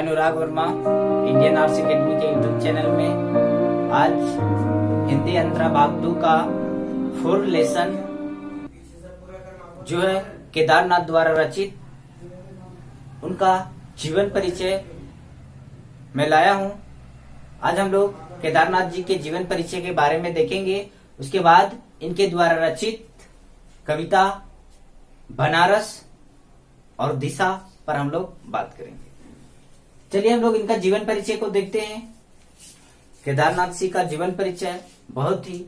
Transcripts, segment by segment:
अनुराग Verma Indian arts academy के YouTube channel में आज हिंदी अंतरा भाग 2 का 4 लेसन जो है केदारनाथ द्वारा रचित उनका जीवन परिचय मैं लाया हूं। आज हम लोग केदारनाथ जी के जीवन परिचय के बारे में देखेंगे। उसके बाद इनके द्वारा रचित कविता बनारस और दिशा पर हम लोग बात करेंगे। चलिए हम लोग इनका जीवन परिचय को देखते हैं। केदारनाथ जी का जीवन परिचय बहुत ही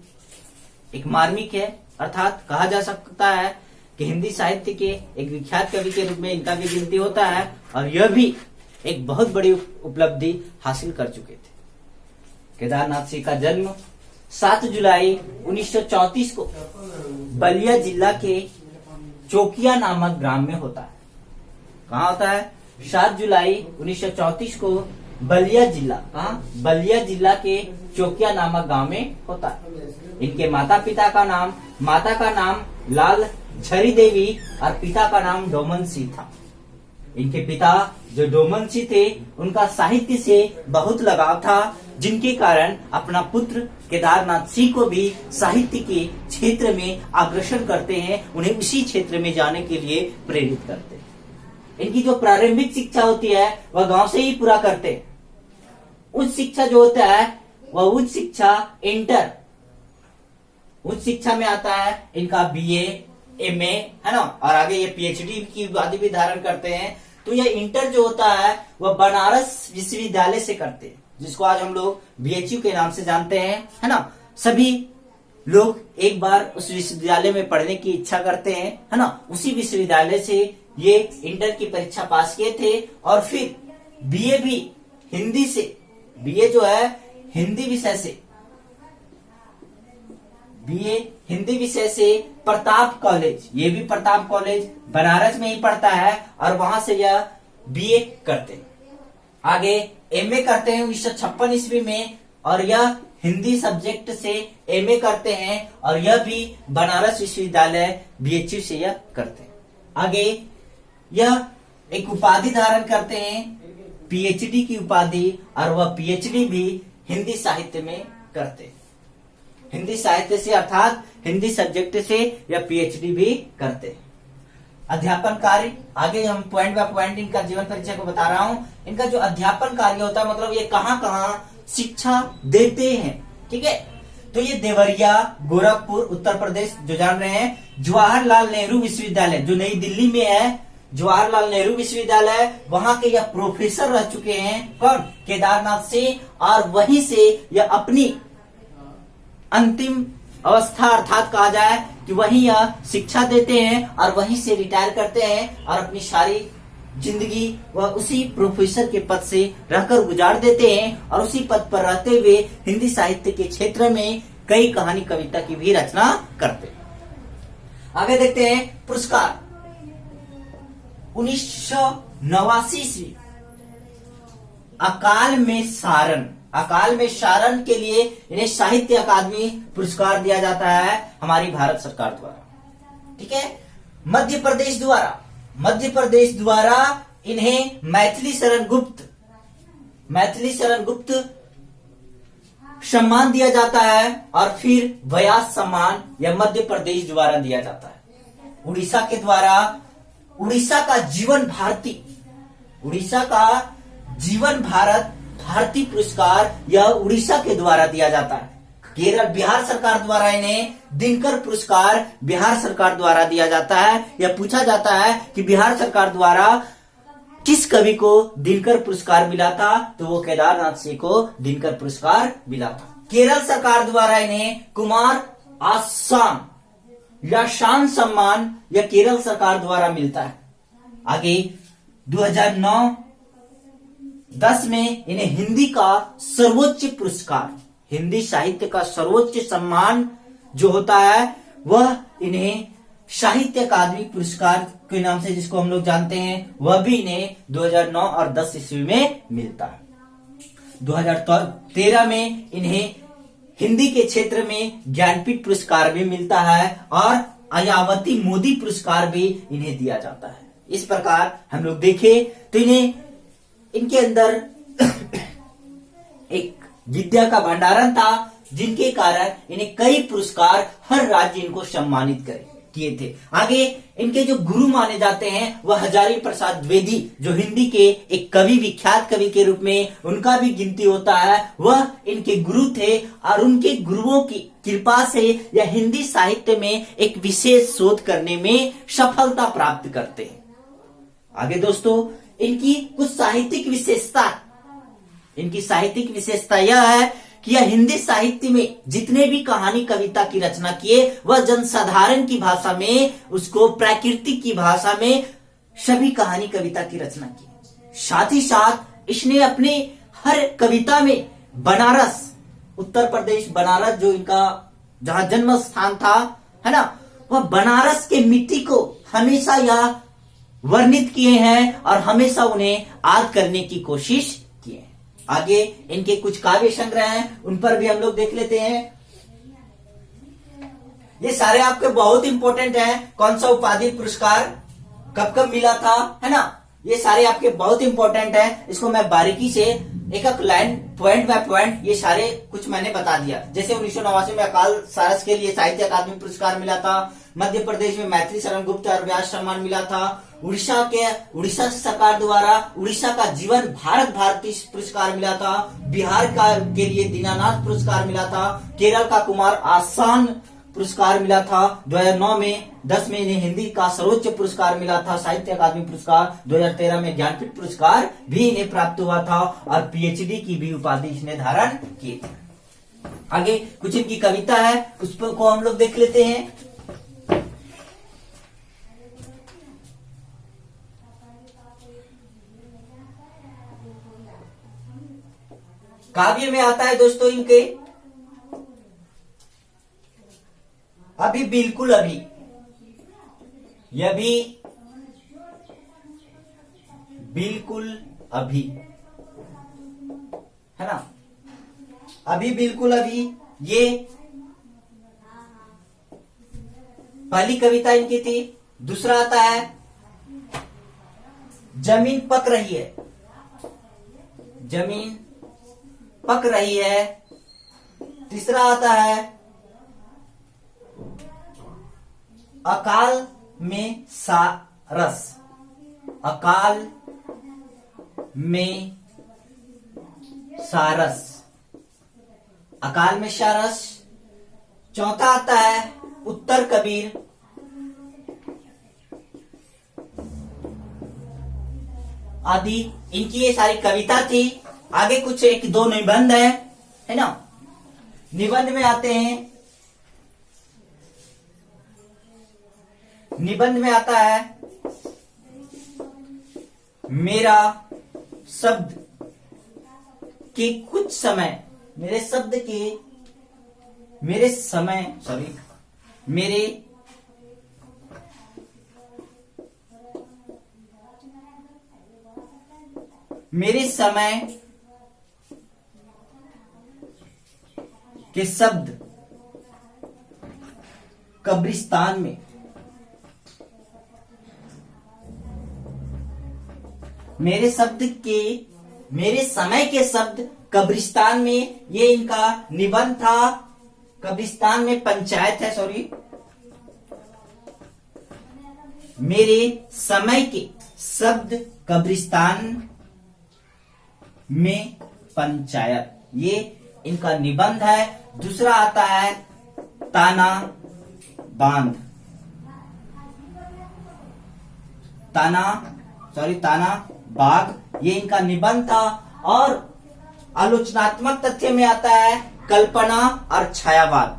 एक मार्मिक है, अर्थात कहा जा सकता है कि हिंदी साहित्य के एक विख्यात कवि के रूप में इनका भी गिनती होता है और यह भी एक बहुत बड़ी उपलब्धि हासिल कर चुके थे। केदारनाथ जी का जन्म 7 जुलाई 1934 को बलिया जिला के चौकिया नामक ग्राम में होता है। कहाँ होता है? 7 जुलाई 1934 को बलिया जिला के चौकिया नामक गांव में होता है। इनके माता का नाम लाल झरी देवी और पिता का नाम डोमन सिंह था। इनके पिता जो डोमन सिंह थे उनका साहित्य से बहुत लगाव था, जिनके कारण अपना पुत्र केदारनाथ सिंह को भी साहित्य के क्षेत्र में अग्रसर करते हैं, उन्हें उसी क्षेत्र में जाने के लिए प्रेरित करते हैं। इनकी जो प्रारंभिक शिक्षा होती है वह गांव से ही पूरा करते हैं। उच्च शिक्षा जो होता है वह उच्च शिक्षा इंटर उच्च शिक्षा में आता है इनका बीए एमए है ना, और आगे ये पीएचडी की उपाधि भी धारण करते हैं। तो यह इंटर जो होता है वह बनारस विश्वविद्यालय से करते हैं, जिसको आज हम लोग बीएचयू के नाम से जानते हैं, है ना। सभी लोग एक बार उस विश्वविद्यालय में पढ़ने की इच्छा करते हैं, है ना। उसी विश्वविद्यालय से ये इंटर की परीक्षा पास किए थे और फिर बीए भी हिंदी से, बीए जो है हिंदी विषय से प्रताप कॉलेज, ये भी प्रताप कॉलेज बनारस में ही पढ़ता है और वहां से यह बीए करते हैं। आगे एमए करते हैं 1956 ईस्वी में और यह हिंदी सब्जेक्ट से एमए करते हैं और यह भी बनारस विश्वविद्यालय बीएचयू से यह करते हैं। आगे यह एक उपाधि धारण करते हैं पीएचडी की उपाधि, और वह पीएचडी भी हिंदी साहित्य में करते हैं। हिंदी साहित्य से अर्थात हिंदी सब्जेक्ट से यह पीएचडी भी करते हैं। अध्यापन कार्य, आगे हम पॉइंट बाय पॉइंट इनका जीवन परिचय को बता रहा हूँ। इनका जो अध्यापन कार्य होता है, मतलब ये कहाँ कहाँ शिक्षा देते हैं, ठीक है। तो ये देवरिया, गोरखपुर, उत्तर प्रदेश जो जान रहे हैं, जवाहरलाल नेहरू विश्वविद्यालय जो नई दिल्ली में है, जवाहरलाल नेहरू विश्वविद्यालय, वहां के यह प्रोफेसर रह चुके हैं। कौन? केदारनाथ से। और वहीं से यह अपनी अंतिम अवस्था अर्थात कहा जाए कि वहीं यह शिक्षा देते हैं और वहीं से रिटायर करते हैं और अपनी सारी जिंदगी वह उसी प्रोफेसर के पद से रहकर गुजार देते हैं और उसी पद पर रहते हुए हिंदी साहित्य के क्षेत्र में कई कहानी कविता की भी रचना करते हैं। आगे देखते हैं पुरस्कार। 1989 ईस्वी अकाल में सारण के लिए इन्हें साहित्य अकादमी पुरस्कार दिया जाता है हमारी भारत सरकार द्वारा, ठीक है। मध्य प्रदेश द्वारा इन्हें मैथिली शरण गुप्त सम्मान दिया जाता है और फिर व्यास सम्मान यह मध्य प्रदेश द्वारा दिया जाता है। उड़ीसा के द्वारा उड़ीसा का जीवन भारती पुरस्कार यह उड़ीसा के द्वारा दिया जाता है। केरल बिहार सरकार द्वारा इन्हें दिनकर पुरस्कार बिहार सरकार द्वारा दिया जाता है। यह पूछा जाता है कि बिहार सरकार द्वारा किस कवि को दिनकर पुरस्कार मिला था, तो वो केदारनाथ सिंह को दिनकर पुरस्कार मिला था। केरल सरकार द्वारा इन्हें कुमार आसान या शान सम्मान यह केरल सरकार द्वारा मिलता है। आगे 2009-10 में इन्हें हिंदी का सर्वोच्च पुरस्कार, हिंदी साहित्य का सर्वोच्च सम्मान जो होता है वह इन्हें साहित्य अकादमी पुरस्कार के नाम से जिसको हम लोग जानते हैं, वह भी इन्हें 2009 और 10 ईस्वी में मिलता है। 2013 में इन्हें हिंदी के क्षेत्र में ज्ञानपीठ पुरस्कार भी मिलता है और अयावती मोदी पुरस्कार भी इन्हें दिया जाता है। इस प्रकार हम लोग देखें तो इन्हें इनके अंदर एक विद्या का भंडारण था, जिनके कारण इन्हें कई पुरस्कार हर राज्य इनको सम्मानित किए थे। आगे इनके जो गुरु माने जाते हैं वह हजारी प्रसाद द्विवेदी, जो हिंदी के एक कवि, विख्यात कवि के रूप में उनका भी गिनती होता है, वह इनके गुरु थे और उनके गुरुओं की कृपा से यह हिंदी साहित्य में एक विशेष शोध करने में सफलता प्राप्त करते हैं। आगे दोस्तों, इनकी कुछ साहित्यिक विशेषता यह है कि यह हिंदी साहित्य में जितने भी कहानी कविता की रचना किए वह जनसाधारण की भाषा में, उसको प्राकृतिक की भाषा में सभी कहानी कविता की रचना की। साथ ही साथ इसने अपने हर कविता में बनारस, उत्तर प्रदेश बनारस जो इनका जहां जन्म स्थान था, है ना, वह बनारस के मिट्टी को हमेशा यह वर्णित किए हैं और हमेशा उन्हें याद करने की कोशिश की है। आगे इनके कुछ काव्य संग्रह हैं, उन पर भी हम लोग देख लेते हैं। ये सारे आपके बहुत इंपॉर्टेंट हैं। कौन सा उपाधि, पुरस्कार कब कब मिला था, है ना, ये सारे आपके बहुत इंपॉर्टेंट हैं। इसको मैं बारीकी से एक एक लाइन, पॉइंट बाय पॉइंट ये सारे कुछ मैंने बता दिया। जैसे 1989 में अकाल सारस के लिए साहित्य अकादमी पुरस्कार मिला था। मध्य प्रदेश में मैथिली शरण गुप्त और व्यास सम्मान मिला था। उड़ीसा सरकार द्वारा उड़ीसा का जीवन भारत भारती पुरस्कार मिला था। बिहार के लिए दीनानाथ पुरस्कार मिला था। केरल का कुमार आसान पुरस्कार मिला था। 2009 में 10 में इन्हें हिंदी का सर्वोच्च पुरस्कार मिला था, साहित्य अकादमी पुरस्कार। 2013 में ज्ञानपीठ पुरस्कार भी इन्हें प्राप्त हुआ था और पीएचडी की भी उपाधि इसने धारण की थी। आगे कुछ इनकी कविता है, उस पर को हम लोग देख लेते हैं। काव्य में आता है दोस्तों इनके अभी बिल्कुल अभी, यह भी बिल्कुल अभी, है ना, अभी बिल्कुल अभी, ये पहली कविता इनकी थी। दूसरा आता है जमीन पक रही है, जमीन पक रही है। तीसरा आता है अकाल में सारस, अकाल में सारस, अकाल में सारस। चौथा आता है उत्तर कबीर। आदि इनकी ये सारी कविता थी। आगे कुछ एक दो निबंध है ना। निबंध में आते हैं, निबंध में आता है मेरा शब्द के कुछ समय, मेरे शब्द के, मेरे समय, सॉरी, मेरे समय के शब्द कब्रिस्तान में, मेरे समय के शब्द कब्रिस्तान में, ये इनका निबंध था। कब्रिस्तान में पंचायत है, सॉरी, मेरे समय के शब्द कब्रिस्तान में पंचायत, ये इनका निबंध है। दूसरा आता है ताना बांध, ताना बाग, ये इनका निबंध था। और आलोचनात्मक तथ्य में आता है कल्पना और छायावाद,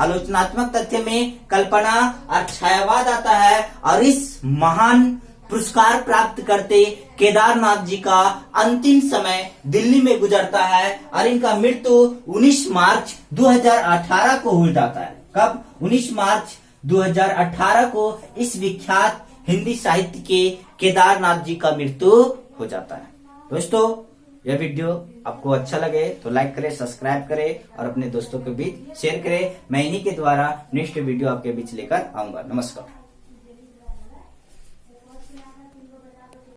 आलोचनात्मक तथ्य में कल्पना और छायावाद आता है। और इस महान पुरस्कार प्राप्त करते केदारनाथ जी का अंतिम समय दिल्ली में गुजरता है और इनका मृत्यु 19 मार्च 2018 को हो जाता है। कब? 19 मार्च 2018 को इस विख्यात हिंदी साहित्य के केदारनाथ जी का मृत्यु हो जाता है। दोस्तों, यह वीडियो आपको अच्छा लगे तो लाइक करें, सब्सक्राइब करें और अपने दोस्तों के बीच शेयर करें। मैं इन्हीं के द्वारा नेक्स्ट वीडियो आपके बीच लेकर आऊंगा। नमस्कार।